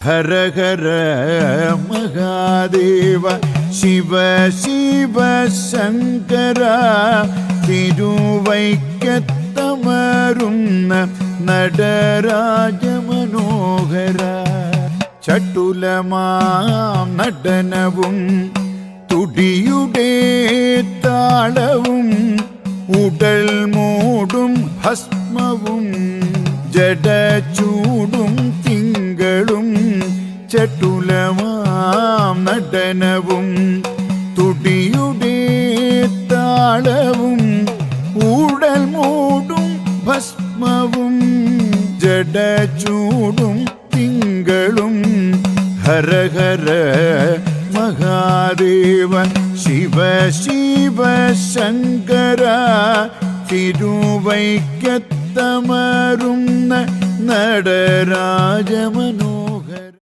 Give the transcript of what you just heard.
ഹര ഹര മഹാദേവ ശിവ ശിവ ശങ്കര തിരുവൈക്കത്തമരുന്ന നടരാജ മനോഹര ചട്ടുലമാം നടനവും തുടിയുടെ താളവും ഉടൽ മൂടും ഭസ്മവും ജടചൂടും തിങ്കളും ചട്ടുലമാം നടനവും തുടിയുടെ താളവും ഉടൽ മൂടും ഭസ്മവും ജടചൂടും തിങ്കളും ഹര ഹര മഹാദേവ ശിവ ശിവ ശങ്കര തിരുവൈക്കത്തമരുന്ന നടരാജ മനോഹര